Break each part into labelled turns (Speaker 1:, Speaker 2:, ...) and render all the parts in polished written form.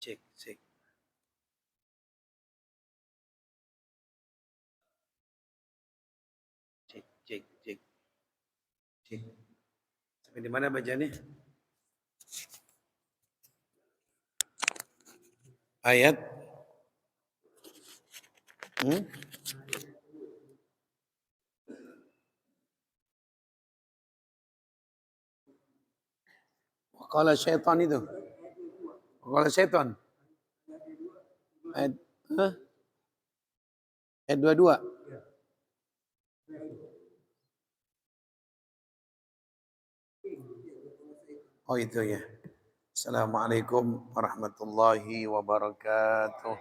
Speaker 1: Cek, cek. Cek, cek, cek. Cek. Sampai di mana bacanya? Ayat. Qala syaitan itu. Qala syaitan. Ayat, ayat 22. Oh itu ya. Assalamualaikum warahmatullahi wabarakatuh.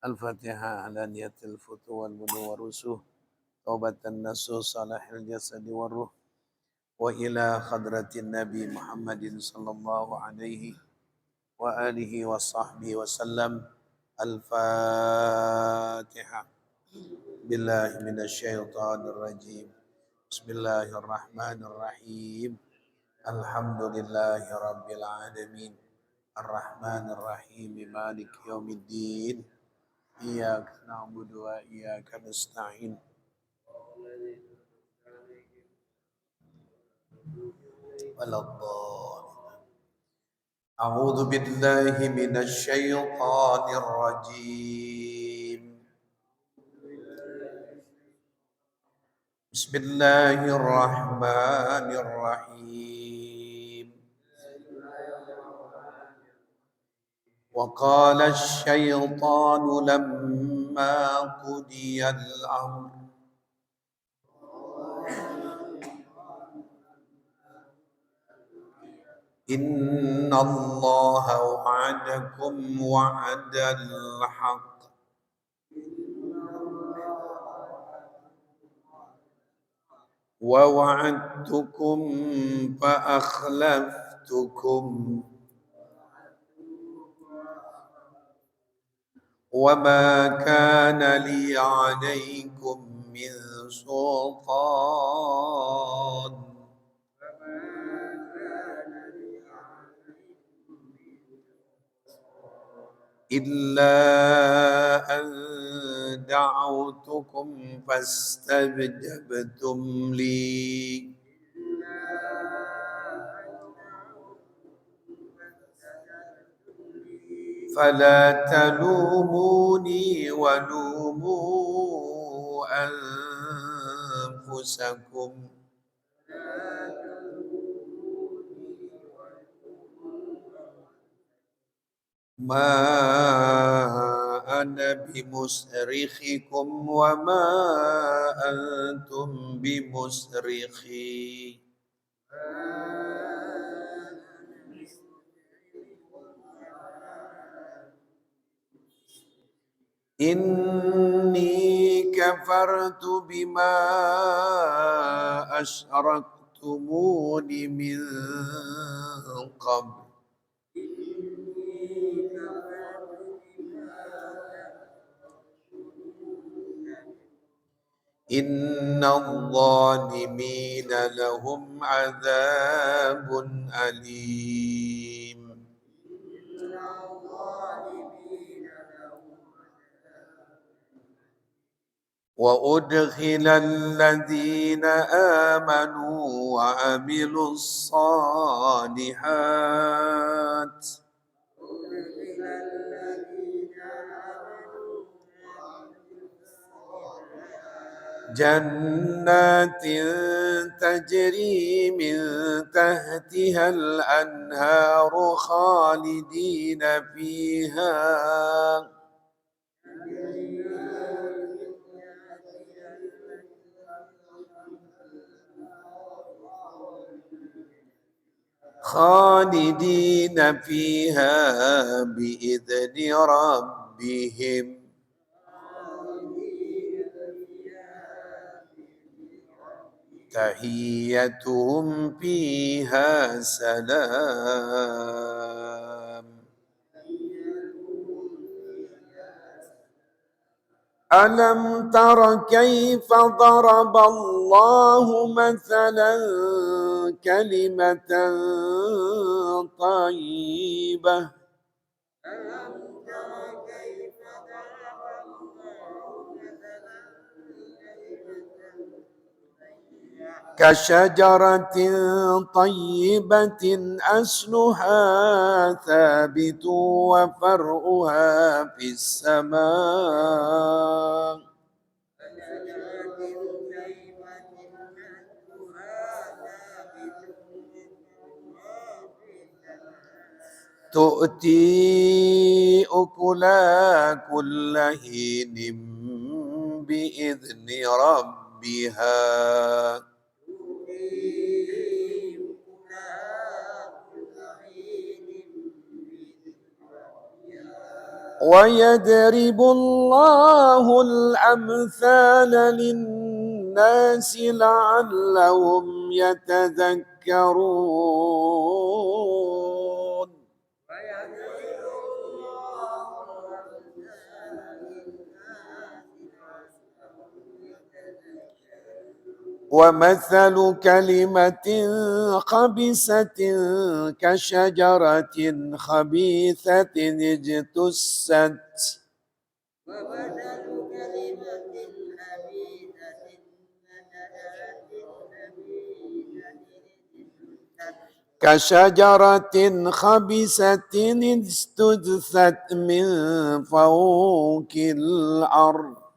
Speaker 1: Al-Fatihah ala niyatil futu wal budu wa rusuh. Taubatan nasuh salahil jasadi wa ruh. Wa ila khadratin Nabi Muhammadin sallallahu alaihi wa alihi wa sahbihi wa sallam. Al-Fatihah. Billahi minasyaitonir rajim. Bismillahirrahmanirrahim. Alhamdulillahi rabbil alamin. Ar-Rahmanir Rahim. Maliki yaumiddin. Iyyaka na'budu wa iyyaka nasta'in. Waladhdallin. A'udzu billahi minasy syaithanir rajim. Bismillahirrahmanirrahim. وقال الشيطان لما قضي الأمر إن الله وعدكم وعد الحق ووعدتكم فأخلفتكم وما كان لي عليكم من سلطان إلا أن دعوتكم فاستجبتم لي فلا تلوموني ولوموا أنفسكم ما أنا بمصرخكم وما أنتم بمصرخي إني كفرت بما أشركتمون من قبل إن الظالمين لهم عذاب أليم وأدخل الذين آمنوا وعملوا الصالحات جنات تجري من تحتها الأنهار خالدين فيها بإذن ربهم تحيتهم فيها سلام ألم تر كيف ضرب الله مثلا كلمة طيبة كشجرة طيبة أصلها ثابت وفرعها في السماء تؤتي أكلها كل حين بإذن ربها ويضرب الله الأمثال للناس لعلهم يتذكرون ومثل كلمة خبيثة كشجرة خبيثة اجتثت كشجرة خبيثة اجتثت من فوق الأرض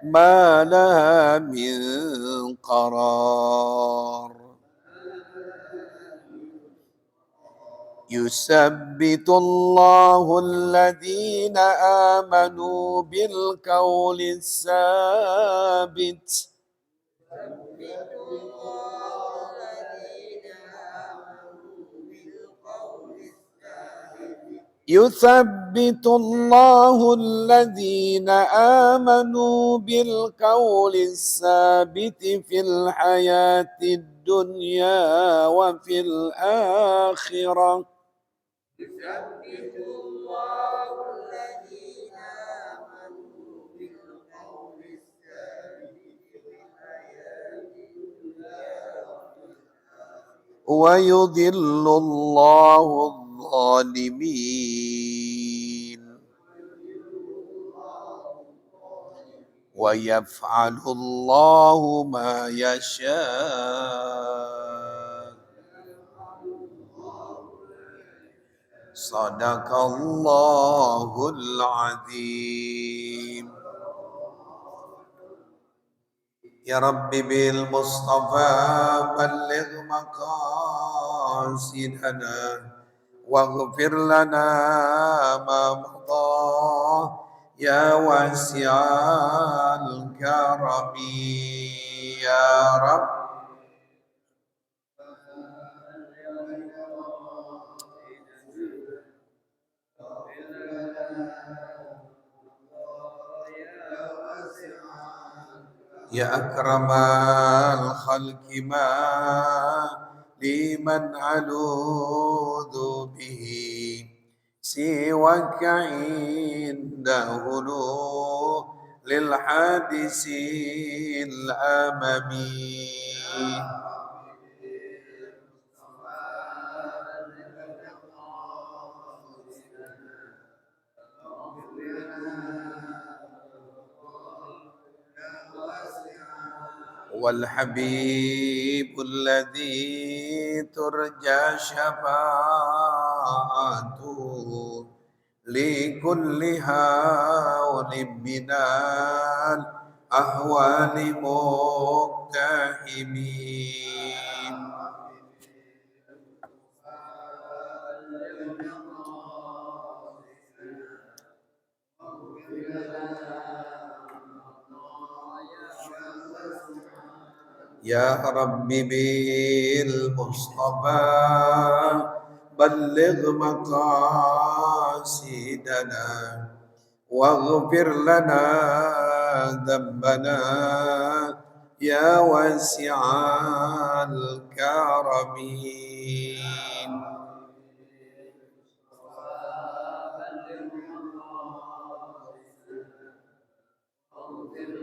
Speaker 1: ما لها من قرار يثبت الله الذين آمنوا بالقول الثابت يثبت الله الذين آمنوا بالقول الثابت في الحياة الدنيا وفي الآخرة يثبت الله الذين آمنوا بالقول الثابت في الحياة الدنيا ويضل الله الظالمين ويفعل الله ما يشاء صدق الله العظيم يا رب بالمصطفى بلغ مقاصدنا واغفر لنا ما مضى يا واسع الكرم يا رب يا أكرم الخلق ما لمن ألوذ به سواك عند هلو للحادث الأممي والحبيب الذي ترجى شفاعته لكل هول من الأهوال مقتحمين يا رب بالمصطفى بلغ مقاصدنا واغفر لنا ذنبنا يا واسع الكرم Allahumma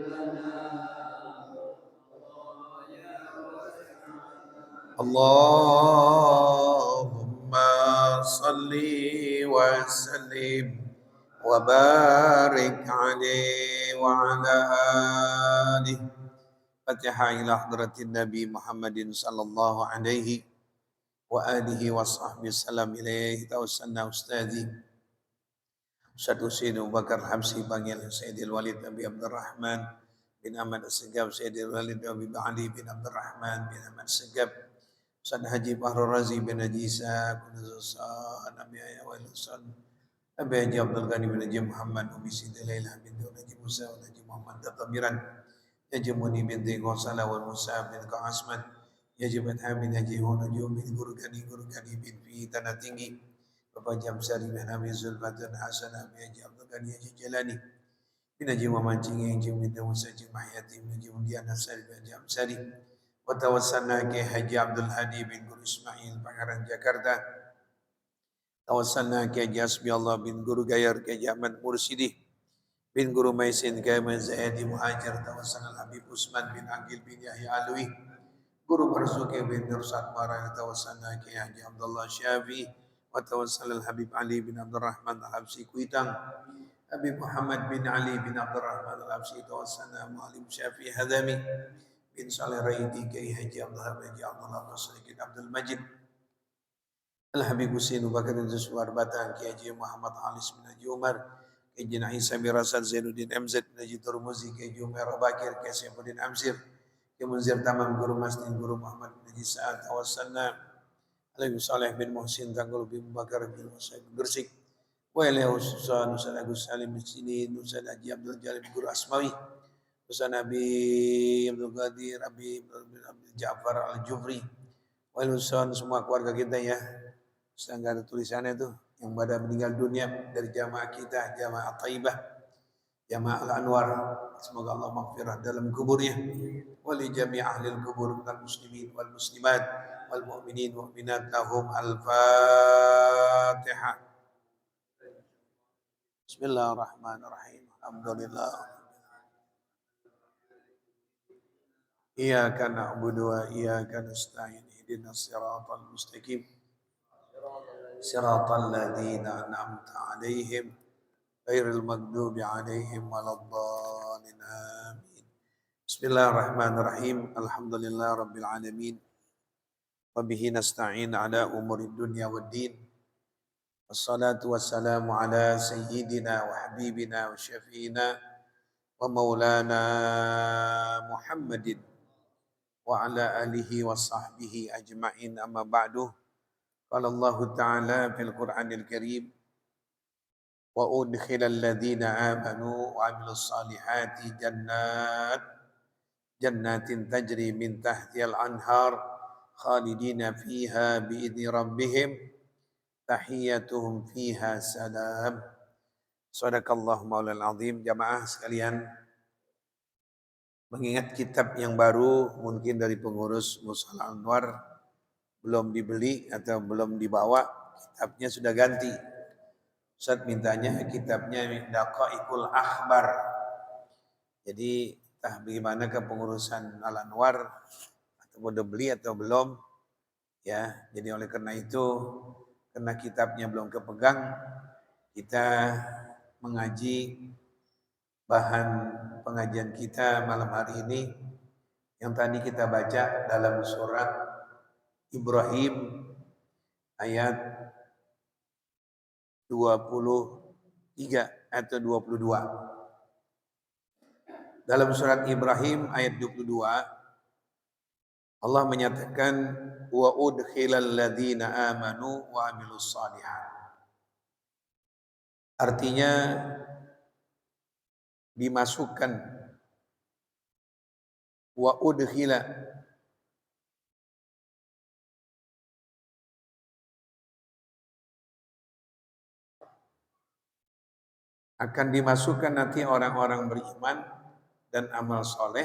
Speaker 1: salli wa sallim wa barik alaihi wa ala alihi. Fatihah ila hadratin Nabi Muhammadin sallallahu alaihi wa alihi wa sahbihi salam ilaihi tawassalna ustadzi Ustadz Husain Abu Bakar Hamsi Bangil Sayyidil Walid Abi Abdurrahman bin Ahmad As-Segaf Sayyidil Walid Abi Ali bin Abdurrahman bin Ahmad As-Segaf Ustadz Haji Bahrul Razi bin Haji Isa Kunuzusan Abi Ayah wa Ilusan Abi Haji Abdul Ghani bin Haji Muhammad Umi Siti Lailah bin Haji Musa bin Haji Muhammad Tatamiran Haji Muni bin Ghosala wal Musa bin Qasman Haji Batha bin Haji Honojo bin Guru Gani bin Fi Tanah Tinggi Bapak Jamsari bin Abi Zulfatan Hasan Abi Haji Abdul Ghani Haji Jalani bin Haji Muhammad Cinggi Haji Minta Musa Haji Mahyati bin Haji Mudian Nasari bin Haji Amsari wa tawassalna ke Haji Abdul Hadi bin Guru Ismail Pangaran Jakarta tawassalna ke Haji Asbi Allah bin Guru Gayar ke Haji Ahmad Mursidi bin Guru Maisin ke Haji Zaidi Muhajir tawassalna Habib Usman bin Agil bin Yahya Alwi Guru Marzuki bin Nursat Marah tawassalna ke Haji Abdullah Syafi'i wa tawassal Habib Ali bin Abdurrahman Al-Habsi Kuitang Habib Muhammad bin Ali bin Abdurrahman Al-Habsi tawassalna Mu'alim Syafi'i Hadami bin Salih Raidi Kiai Haji Abdullah bin Abdullah Basrikin Abdul Majid Al-Habib Husain Bakar bin Zuswar Batang Kiai Haji Muhammad Halis bin Haji Umar Kiai Haji Isa bin Rasad Zainuddin MZ bin Haji Turmuzi Kiai Haji Umar Bakir Kiai Saifuddin Amsir Kiai Munzir Tamam Guru Mastin Guru Muhammad bin Haji Sa'ad tawassalna Alaihi Saleh bin Muhsin Tanggul bin Bakar bin Musa bin Gersik wa ilaihi Hususan Nusan Agus Salim bin Sini Nusan Haji Abdul Jalil bin Guru Asmawi Nusan Nabi Abdul Qadir Abi Abdul Ja'far Al-Jufri wa ilaihi Hususan semua keluarga kita ya sedang ada tulisannya itu yang pada meninggal dunia dari jamaah kita jamaah Taibah jamaah Al-Anwar semoga Allah maghfirah dalam kuburnya wa li jami' ahli al-kubur minal muslimin wal muslimat wal mu'minin wa mu'minat lahum al-Fatihah. Bismillahirrahmanirrahim. Alhamdulillah. Iyyaka na'budu wa iyyaka nasta'in. Ihdinas siratal mustaqim. Siratal ladzina an'amta 'alaihim ghairil maghdubi 'alaihim waladdallin. Amin. Bismillahirrahmanirrahim. Alhamdulillah rabbil alamin. Wabihi nasta'in ala umuri dunya wad din. Wassalatu wassalamu ala sayyidina wa habibina wa syafi'ina wa maulana Muhammadin wa ala alihi wa sahbihi ajma'in amma ba'du. Qala Allah Ta'ala fil Qur'anil Karim wa udkhilal ladzina amanu wa 'amilus salihati jannatin tajri min tahtihal anhar khalidina fiha biidni rabbihim tahiyyatuhum fiha salam. Shadakallahu maulal azim. Jamaah sekalian, mengingat kitab yang baru mungkin dari pengurus Musal Anwar belum dibeli atau belum dibawa, kitabnya sudah ganti. Ustaz mintanya kitabnya Daqaiqul Akhbar. Jadi bagaimana kepengurusan Al Anwar udah beli atau belum ya. Jadi oleh karena itu, karena kitabnya belum kepegang, kita mengaji bahan pengajian kita malam hari ini yang tadi kita baca dalam surat Ibrahim ayat 23 atau 22. Dalam surat Ibrahim ayat 22 Allah menyatakan wa udkhilal ladzina amanu wa 'amilus shalihat. Artinya dimasukkan wa udkhila akan dimasukkan nanti orang-orang beriman dan amal soleh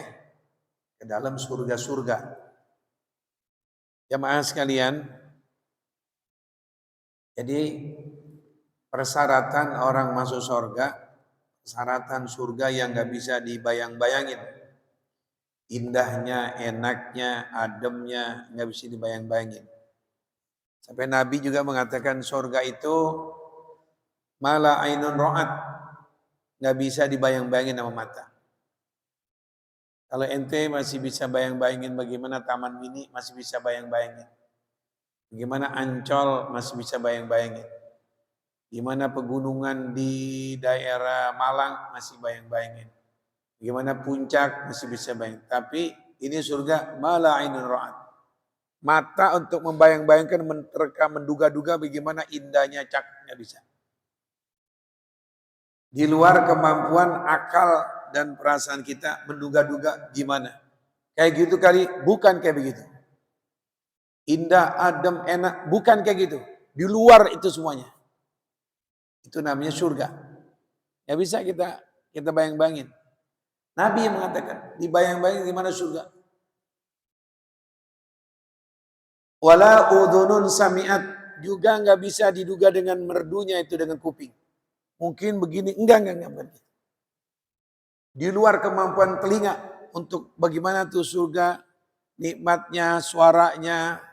Speaker 1: ke dalam surga-surga. Jamaah sekalian, jadi persyaratan orang masuk surga Persyaratan surga yang nggak bisa dibayang-bayangin. Indahnya, enaknya, ademnya, nggak bisa dibayang-bayangin. Sampai Nabi juga mengatakan surga itu mala ainun ro'at, nggak bisa dibayang-bayangin sama mata. Kalau ente masih bisa bayang-bayangin bagaimana Taman Mini, masih bisa bayang-bayangin. Bagaimana Ancol, masih bisa bayang-bayangin. Gimana pegunungan di daerah Malang, masih bayang-bayangin. Gimana puncak, masih bisa bayang. Tapi ini surga mala ainun ra'at. Mata untuk membayang-bayangkan, menerka, menduga-duga bagaimana indahnya cakapnya bisa. Di luar kemampuan akal dan perasaan kita menduga-duga gimana. Kayak gitu kali, bukan kayak begitu. Indah, adem, enak, bukan kayak gitu. Di luar itu semuanya. Itu namanya surga. Ya bisa kita bayang-bayangin. Nabi yang mengatakan, dibayang-bayangin gimana surga. Wala udhunun sami'at, juga nggak bisa diduga dengan merdunya itu dengan kuping. Mungkin begini, enggak. Di luar kemampuan telinga untuk bagaimana tuh surga, nikmatnya, suaranya,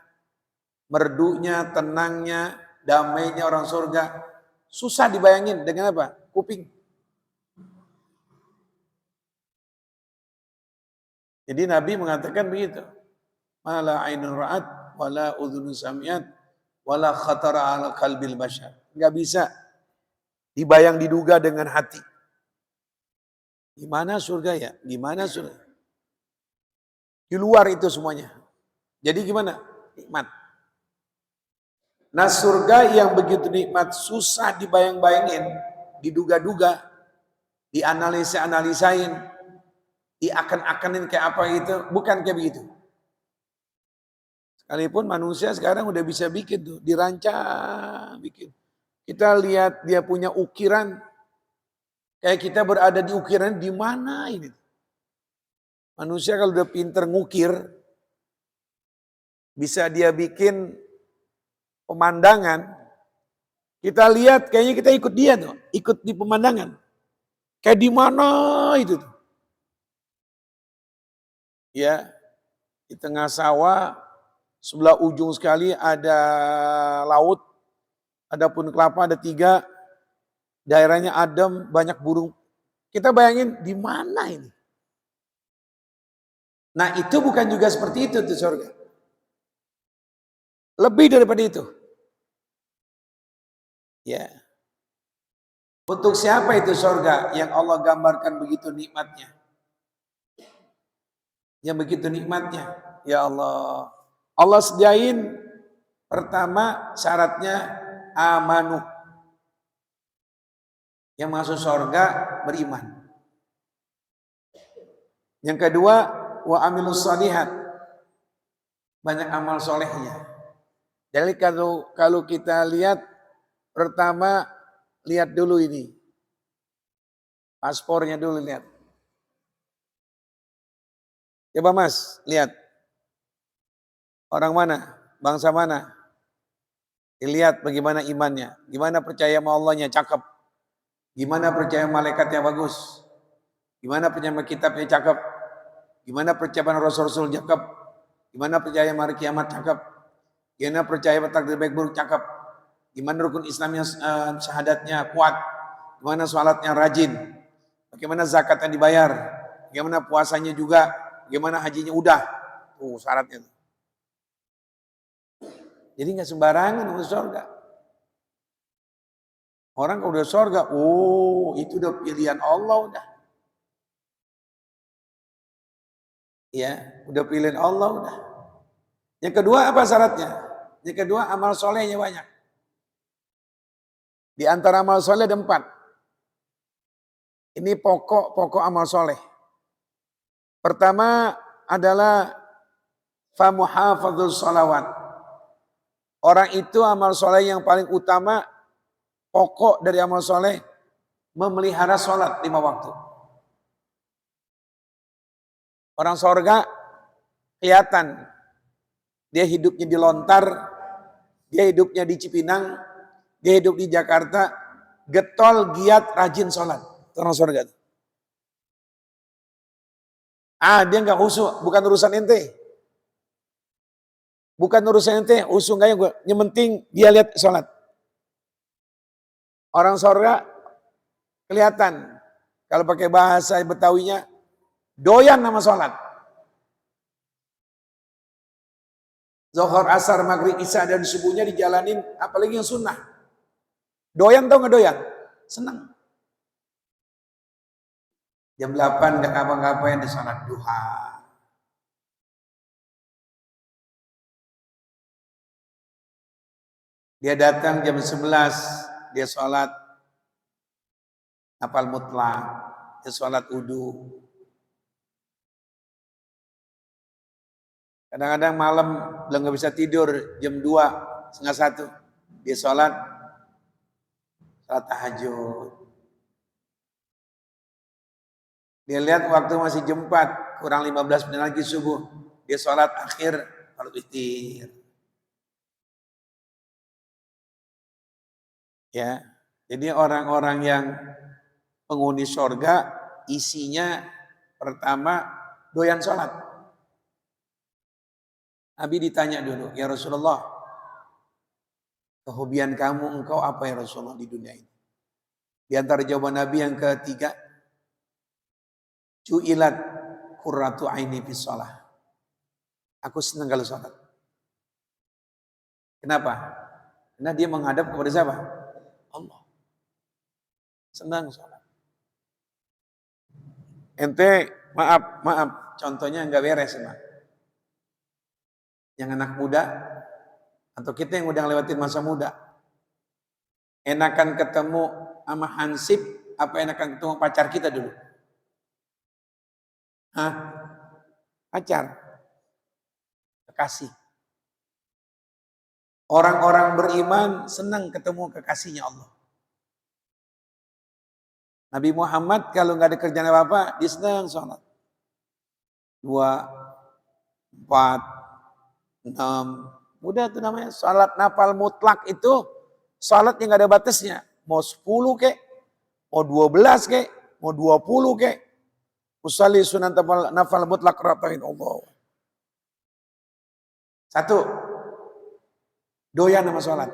Speaker 1: merdunya, tenangnya, damainya orang surga. Susah dibayangin dengan apa? Kuping. Jadi Nabi mengatakan begitu. Mala ainun ra'at, wala udhunun sami'at, wala khatara ala qalbil bashar. Enggak bisa dibayang diduga dengan hati. Gimana surga ya? Gimana surga? Di luar itu semuanya. Jadi gimana? Nikmat. Nah surga yang begitu nikmat susah dibayang-bayangin, diduga-duga, dianalisa-analisain, diakan-akanin kayak apa gitu, bukan kayak begitu. Sekalipun manusia sekarang udah bisa bikin tuh, dirancang bikin. Kita lihat dia punya ukiran, kayak kita berada di ukiran di mana ini? Manusia kalau udah pinter ngukir, bisa dia bikin pemandangan, kita lihat kayaknya kita ikut dia tuh, ikut di pemandangan. Kayak di mana itu tuh. Ya, di tengah sawah, sebelah ujung sekali ada laut, ada pohon kelapa, ada 3, daerahnya adem, banyak burung. Kita bayangin di mana ini? Nah itu bukan juga seperti itu tuh surga. Lebih daripada itu. Ya. Untuk siapa itu surga yang Allah gambarkan begitu nikmatnya? Yang begitu nikmatnya. Ya Allah. Allah sediain pertama syaratnya amanu. Yang masuk surga beriman. Yang kedua wa amilus shalihat. Banyak amal solehnya. Jadi kalau kita lihat pertama lihat dulu ini. Paspornya dulu lihat. Coba Mas, lihat. Orang mana? Bangsa mana? Dilihat bagaimana imannya. Gimana percaya sama Allahnya, cakep. Gimana percaya malaikatnya bagus. Gimana percaya kitabnya cakep. Gimana percaya Rasul-Rasul cakep. Gimana percaya hari kiamat cakep. Gimana percaya takdir baik buruk cakep. Gimana rukun Islamnya syahadatnya kuat. Gimana sholatnya rajin. Bagaimana zakatnya dibayar. Bagaimana puasanya juga. Bagaimana hajinya udah. Tuh syaratnya. Jadi nggak sembarangan masuk surga. Orang kalau udah surga, oh itu udah pilihan Allah udah. Ya, udah pilihan Allah udah. Yang kedua apa syaratnya? Yang kedua amal solehnya banyak. Di antara amal soleh ada 4. Ini pokok amal soleh. Pertama adalah famuhafadzul sholawat. Orang itu amal soleh yang paling utama, pokok dari amal soleh, memelihara sholat 5 waktu. Orang surga kelihatan, dia hidupnya di Lontar, dia hidupnya di Cipinang, dia hidup di Jakarta, getol, giat, rajin sholat. orang surga. Dia nggak khusyuk, bukan urusan ente. Bukan urusan ente, khusyuk enggaknya gue. Yang penting dia lihat sholat. Orang surga kelihatan. Kalau pakai bahasa Betawinya, doyan nama sholat. Zuhur, asar, maghrib, isya dan subuhnya dijalanin, apalagi yang sunnah. Doyan tau nggak doyan? Senang. Jam 8 nggak ngapa-ngapain di sholat duha. Dia datang jam 11, dia sholat hafal mutlak, dia sholat wudu. Kadang-kadang malam belum nggak bisa tidur, jam 2, setengah 1, dia sholat tahajud. Dia lihat waktu masih jam 4, kurang 15 menit lagi subuh, dia sholat akhir baru witir. Ya, jadi orang-orang yang penghuni surga isinya pertama doyan sholat. Nabi ditanya dulu, ya Rasulullah, kehobian kamu engkau apa ya Rasulullah di dunia ini? Di antara jawaban Nabi yang ketiga, ju'ilat qurratu aini fis shalah. Aku senang kalau sholat. Kenapa? Karena dia menghadap kepada siapa? Allah. Senang sholat. Ente maaf, contohnya nggak beres emang. Yang anak muda atau kita yang udah ngelewatin masa muda, enakan ketemu sama hansip apa enakan ketemu pacar kita dulu? Hah? Pacar, kekasih. Orang-orang beriman senang ketemu kekasihnya Allah. Nabi Muhammad kalau nggak ada kerjaan apa-apa, dia senang sholat. 2, 4, 6, udah tuh namanya sholat nafal mutlak itu sholat yang nggak ada batasnya. Mau 10 kek, mau 12 kek, mau 20 kek. Usalli sunan nafal mutlak ratain Allah. 1, doyan sama sholat.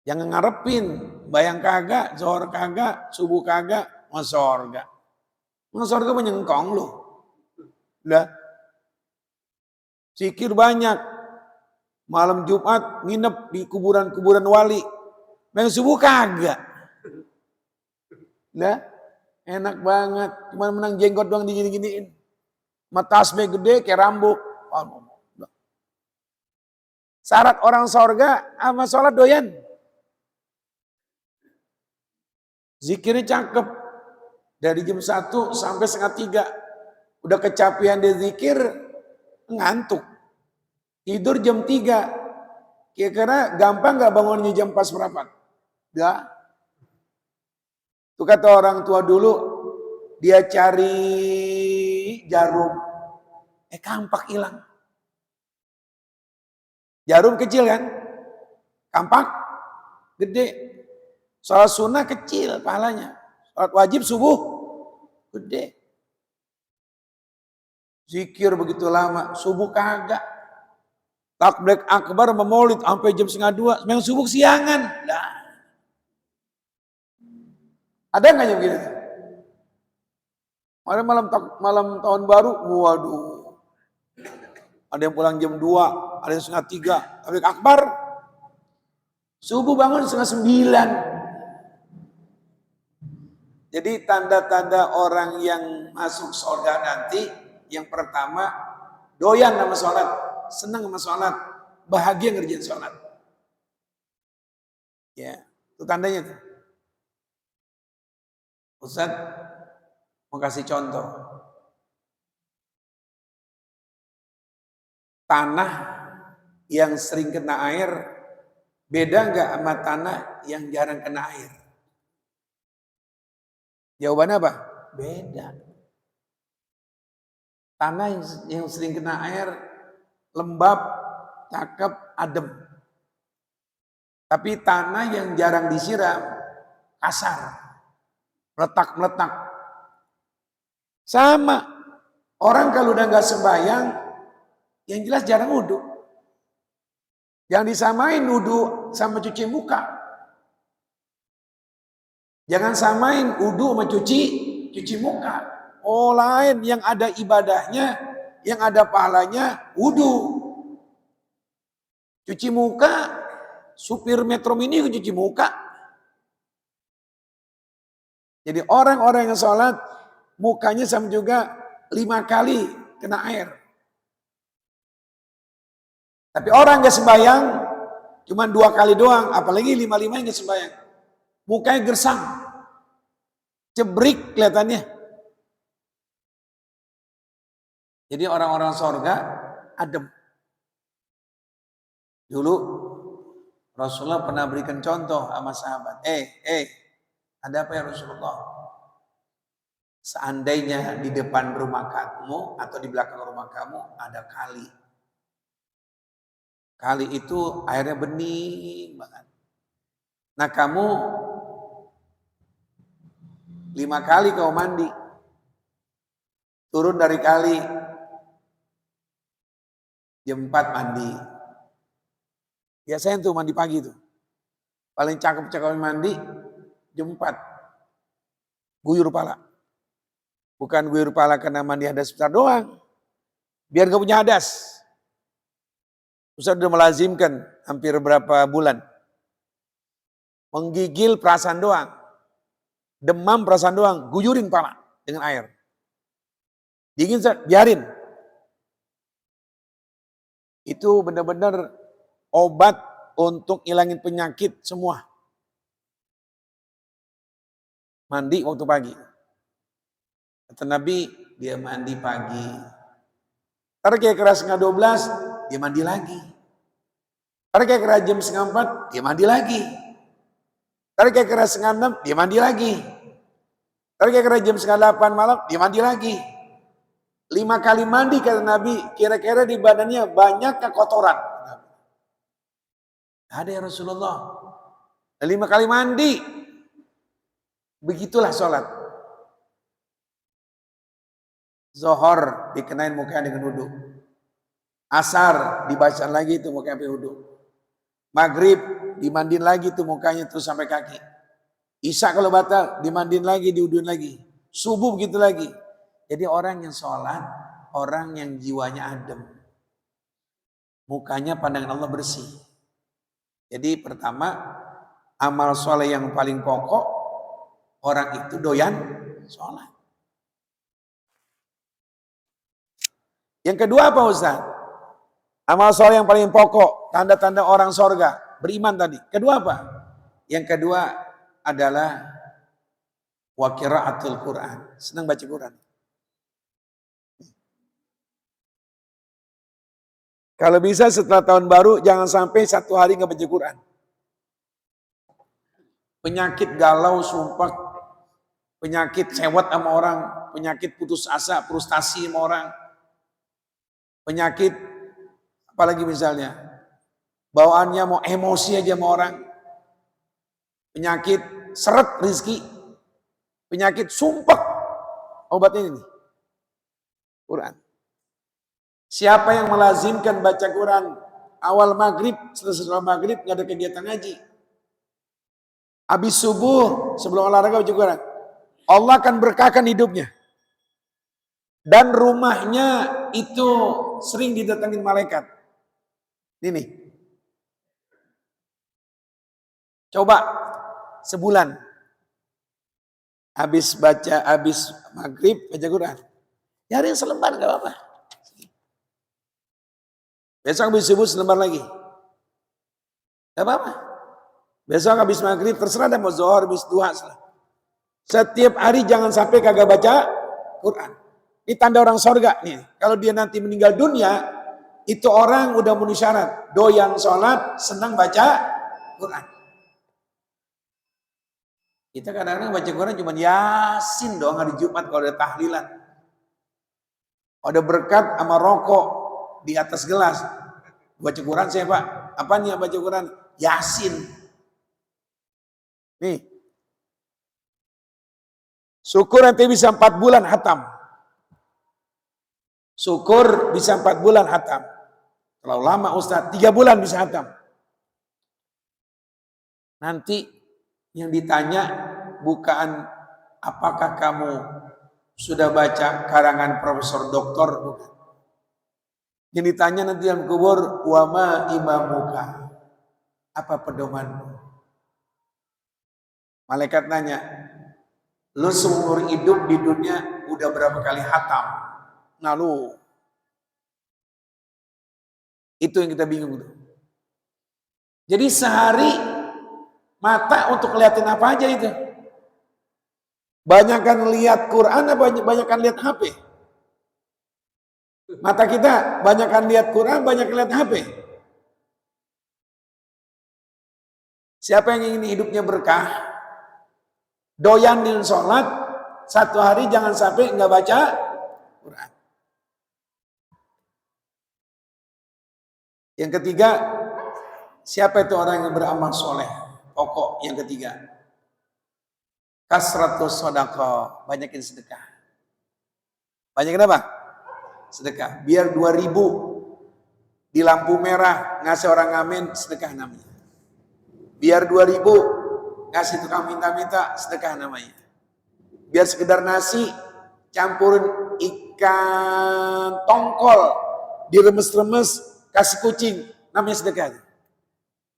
Speaker 1: Jangan ngarepin, bayang kagak, zuhur kagak, subuh kagak, mau surga. Mau surga menyengkong loh. Udah. Zikir banyak. Malam Jumat nginep di kuburan-kuburan wali. Bayang subuh kagak. Udah. Enak banget. Cuma menang jenggot doang digini-giniin. Matasme gede kayak rambut. Syarat orang surga sama sholat doyan. Zikirnya cakep. Dari jam 1 sampai setengah 3. Udah kecapean dia zikir, ngantuk. Tidur jam 3. Kira-kira gampang gak bangunnya jam 4 seperempat? Ya. Itu kata orang tua dulu, dia cari jarum. Kampak hilang. Jarum kecil kan? Kampak gede. Sholat sunnah kecil pahalanya. Sholat wajib subuh gede. Zikir begitu lama, subuh kagak. Takbir akbar memolit sampai jam 1:30. Memang subuh siangan. Nah. Ada nggak yang begitu? Malam tahun baru, waduh. Ada yang pulang jam 2, ada yang 2:30. Takbir akbar. Subuh bangun 8:30. Jadi tanda-tanda orang yang masuk surga nanti, yang pertama, doyan sama sholat, senang sama sholat, bahagia ngerjain sholat. Ya, itu tandanya tuh. Ustaz, mau kasih contoh. Tanah yang sering kena air, beda nggak sama tanah yang jarang kena air? Jawabannya apa? Beda. Tanah yang sering kena air, lembab, cakep, adem. Tapi tanah yang jarang disiram, kasar. meletak-meletak. Sama, orang kalau udah nggak sembahyang, yang jelas jarang wudhu. Yang disamain wudhu sama cuci muka. Jangan samain wudhu sama cuci muka. Oh lain, yang ada ibadahnya, yang ada pahalanya, wudhu. Cuci muka, supir Metro Mini cuci muka. Jadi orang-orang yang sholat, mukanya sama juga 5 kali kena air. Tapi orang gak sembahyang, cuma 2 kali doang, apalagi 5-5 yang gak sembahyang. Mukanya gersang, cebrik kelihatannya. Jadi orang-orang sorga adem. Dulu Rasulullah pernah berikan contoh sama sahabat. Ada apa ya Rasulullah? Seandainya di depan rumah kamu atau di belakang rumah kamu ada kali. Kali itu airnya bening banget. Nah kamu 5 kali kau mandi. Turun dari kali. Jam 4 mandi. Biasanya tuh mandi pagi tuh. Paling cakep-cakep mandi jam 4. Guyur pala. Bukan guyur pala karena mandi hadas besar doang. Biar gak punya hadas. Ustaz udah melazimkan hampir berapa bulan. Menggigil perasaan doang. Demam perasaan doang. Guyurin pala dengan air. Dingin biarin. Itu benar-benar obat untuk hilangin penyakit semua. Mandi waktu pagi. Kata Nabi, dia mandi pagi. Ntar kayak keras setengah 12, dia mandi lagi. Ntar kayak keras jam setengah 4, dia mandi lagi. Ntar kayak keras setengah 6, dia mandi lagi. Ntar kayak keras jam setengah 8 malam, dia mandi lagi. 5 kali mandi kata Nabi, kira-kira di badannya banyak kekotoran. Ada ya Rasulullah. 5 kali mandi. Begitulah sholat. Zohor dikenain mukanya dengan wudhu. Asar dibacaan lagi itu mukanya sampai wudhu. Maghrib dimandiin lagi tuh mukanya terus sampai kaki. Isya kalau batal dimandiin lagi, diwuduin lagi. Subuh begitu lagi. Jadi orang yang sholat, orang yang jiwanya adem. Mukanya pandangan Allah bersih. Jadi pertama, amal soleh yang paling pokok, orang itu doyan sholat. Yang kedua apa Ustaz? Amal soleh yang paling pokok, tanda-tanda orang sorga, beriman tadi. Kedua apa? Yang kedua adalah wa qiraatul Quran. Senang baca Quran. Kalau bisa setelah tahun baru jangan sampai 1 hari nggak baca Quran. Penyakit galau, sumpah, penyakit sewot sama orang, penyakit putus asa, frustasi sama orang, penyakit apalagi misalnya bawaannya mau emosi aja sama orang, penyakit seret rizki, penyakit sumpah, obatnya ini Quran. Siapa yang melazimkan baca Quran awal maghrib, setelah maghrib nggak ada kegiatan ngaji, habis subuh sebelum olahraga baca Quran, Allah akan berkahkan hidupnya. Dan rumahnya itu sering didatangin malaikat. Ini. Coba sebulan. Habis maghrib baca Quran. Nyari selembar gak apa-apa. Besok habis subuh selembar lagi. Gak apa-apa. Besok habis maghrib terserah ada mau zuhur, habis duha. Setiap hari jangan sampai kagak baca Quran. Ini tanda orang sorga nih. Kalau dia nanti meninggal dunia, itu orang udah memenuhi syarat. Doyan sholat, senang baca Quran. Kita kadang-kadang baca Quran cuma Yasin doang hari Jumat kalau ada tahlilan. Ada berkat sama rokok di atas gelas. Baca Quran saya Pak. Apa nih yang baca Quran? Yasin. Nih. Syukur nanti bisa 4 bulan hatam. Syukur bisa 4 bulan hatam. Kalau lama Ustaz, 3 bulan bisa hatam. Nanti yang ditanya bukan apakah kamu sudah baca karangan Profesor Doktor, bukan. Yang ditanya nanti dalam kubur, wama imamuka, apa pedomanmu? Malaikat nanya, lu seumur hidup di dunia udah berapa kali hatam? Nah lu, itu yang kita bingung tuh. Jadi sehari mata untuk ngeliatin apa aja itu? Banyakan lihat Quran apa banyakan lihat HP? Mata kita banyakan lihat Quran, banyak lihat HP. Siapa yang ingin hidupnya berkah, doyanin sholat, 1 hari jangan sampai nggak baca Quran. Yang ketiga, siapa itu orang yang beramal soleh? Pokok yang ketiga, kasratus sodako, banyakin sedekah. Banyakin apa? Sedekah. Biar 2.000 di lampu merah ngasih orang ngamen, sedekah namanya. Biar 2.000 ngasih tukang minta-minta, sedekah namanya. Biar sekedar nasi campurin ikan tongkol, diremes-remes kasih kucing, namanya sedekah.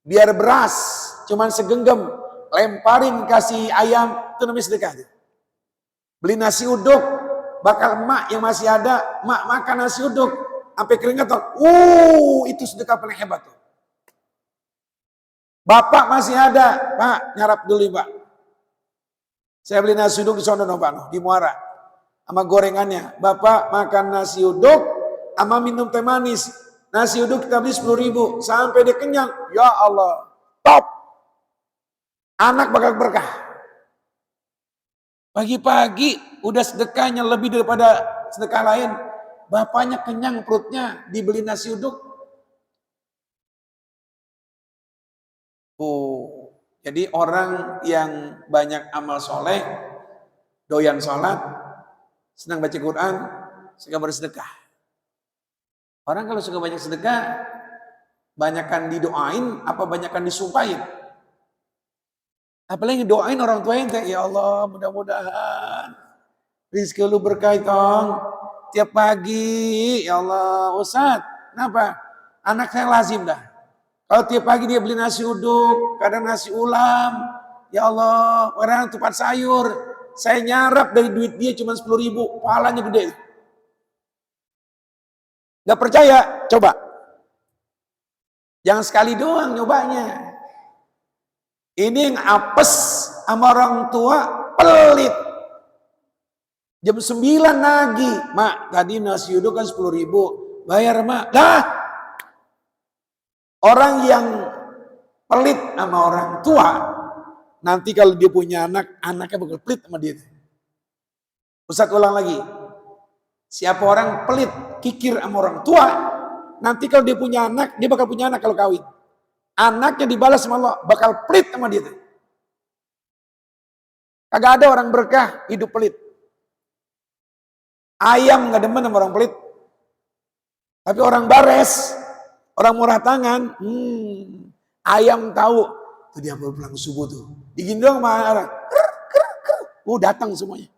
Speaker 1: Biar beras cuman segenggam, lemparin kasih ayam, itu namanya sedekah. Beli nasi uduk, bakal emak yang masih ada, emak makan nasi uduk sampai keringetan. Itu sedekah paling hebat tuh. Bapak masih ada, Pak, nyarap dulu Pak. Saya beli nasi uduk di sono Pak, di Muara. Sama gorengannya. Bapak makan nasi uduk sama minum teh manis. Nasi uduk kita beli 10.000 sampai dia kenyang. Ya Allah, top. Anak bakal berkah. Pagi-pagi udah sedekahnya lebih daripada sedekah lain. Bapaknya kenyang perutnya, dibeli nasi uduk. Jadi orang yang banyak amal soleh, doyan sholat, senang baca Quran, suka bersedekah. Orang kalau suka banyak sedekah, banyakkan didoain, apa banyakkan disumpahin? Apalagi doain orang tua ente, ya Allah mudah-mudahan rezeki lu berkah tong. Tiap pagi, ya Allah, Ustaz, kenapa? Anak saya lazim dah. Kalau tiap pagi dia beli nasi uduk, kadang nasi ulam, ya Allah, kadang tupat sayur, saya nyarap dari duit dia cuma 10.000, pahalanya gede. Gak percaya? Coba. Jangan sekali doang nyobanya. Ini yang apes sama orang tua, pelit. Jam 9 lagi, Mak, tadi nasi uduk kan 10.000, bayar Mak. Dah. Orang yang pelit sama orang tua, nanti kalau dia punya anak, anaknya bakal pelit sama dia. Ustaz ulang lagi. Siapa orang pelit, kikir sama orang tua, nanti kalau dia punya anak, dia bakal punya anak kalau kawin. Anaknya dibalas sama Allah, bakal pelit sama dia. Kagak ada orang berkah, hidup pelit. Ayam gak demen sama orang pelit. Tapi orang bares, orang murah tangan, ayam tahu. Tuh dia baru pulang subuh tuh. Digindong sama orang. Datang semuanya.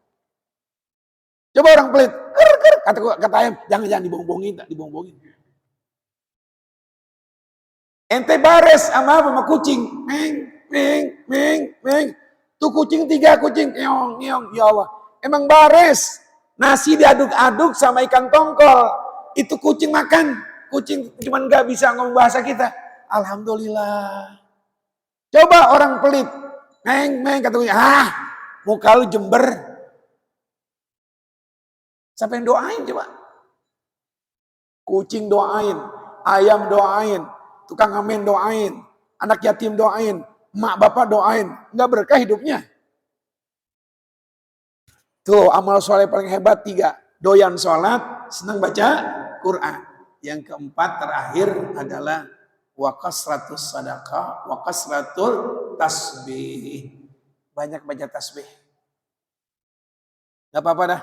Speaker 1: Coba orang pelit. Kata ayam, jangan dibohong-bohongin, tak dibohong-bohongin. Ente bares sama apa? Sama kucing. Meng. Tuh kucing 3 kucing. Ngeong. Ya Allah. Emang bares. Nasi diaduk-aduk sama ikan tongkol. Itu kucing makan. Kucing cuman gak bisa ngomong bahasa kita. Alhamdulillah. Coba orang pelit. Meng. Kata kucing. Muka lu jember. Siapa yang doain coba? Kucing doain. Ayam doain. Tukang ngamen doain. Anak yatim doain. Mak bapak doain. Nggak berkah hidupnya. Tuh amal soleh paling hebat 3. Doyan sholat, senang baca Quran. Yang keempat terakhir adalah wa kasratus sadaqah, wa kasratul tasbih. Banyak baca tasbih. Gak apa-apa dah.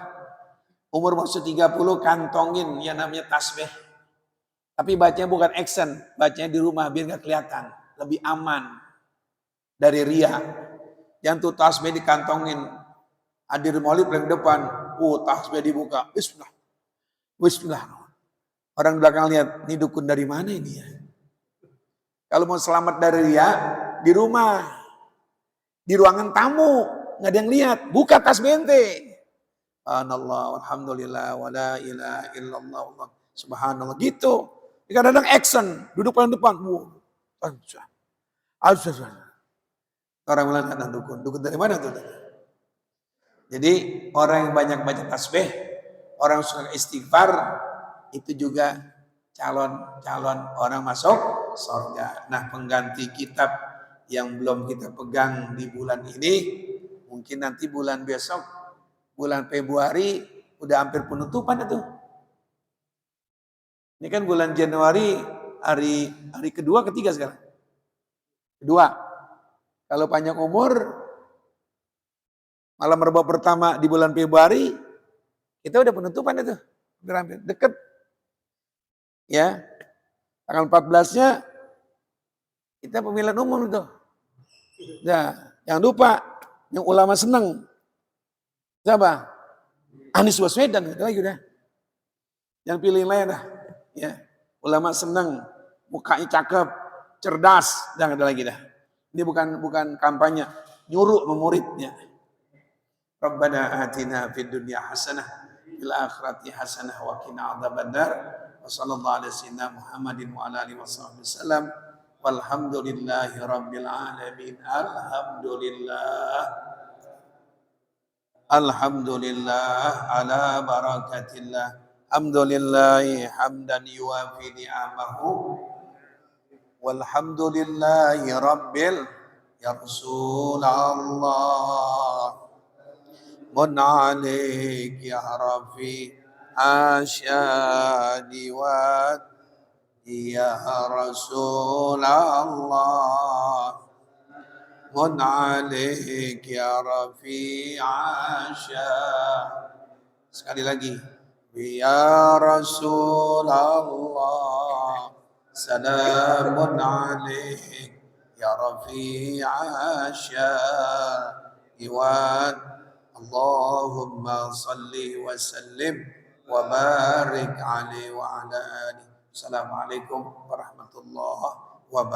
Speaker 1: Umur masuk 30 kantongin yang namanya tasbih. Tapi bacanya bukan action, bacanya di rumah biar gak kelihatan. Lebih aman dari ria. Yang tuh tasbih dikantongin. Hadir maulid paling depan, tasbih dibuka. Bismillah. Bismillah. Orang belakang lihat, ini dukun dari mana ini ya? Kalau mau selamat dari ria, di rumah. Di ruangan tamu, nggak ada yang lihat. Buka tasbih ente. Subhanallah, alhamdulillah, wa la ilaha illallah, subhanallah. Gitu. Kadang-kadang action, duduk paling depan. Orang bilang ada dukun. Dukun dari mana tuh? Jadi orang yang banyak baca tasbih, orang suka istighfar, itu juga calon orang masuk surga. Nah, pengganti kitab yang belum kita pegang di bulan ini, mungkin nanti bulan besok, bulan Februari, udah hampir penutupan itu. Ini kan bulan Januari, hari kedua, ketiga sekarang. Kedua. Kalau panjang umur, malam Rabu pertama di bulan Februari, kita udah penutupan itu. Hampir deket. Ya, tanggal 14-nya kita pemilihan umum itu. Nah, jangan lupa yang ulama senang. Siapa? Anies Baswedan itu lagi udah. Yang pilih lain dah. Ya, ulama senang, mukanya cakep, cerdas, jangan ada lagi dah. Ini bukan kampanye, nyuruh memuridnya. Rabbana atina fid dunya hasanah fil akhirati hasanah wa qina adzabannar. Wa sallallahu alaihi wasallam Muhammadin wa ala alihi wasallam. Walhamdulillahi rabbil alamin. Alhamdulillah ala barakatillah. Alhamdulillahi hamdan yuwafi ni'amahu. Walhamdulillahi rabbil ya Rasulullah. Mun alaik ya Rafi asyadi wa ya Rasulullah. Mun alaik ya Rafi asyadi. Sekali lagi. Ya Rasulullah. Salamun alaik ya Rafi asyadi wa Allahumma salli wa sallim wa barik alaihi wa ala alihi. Assalamualaikum warahmatullahi wabarakatuh.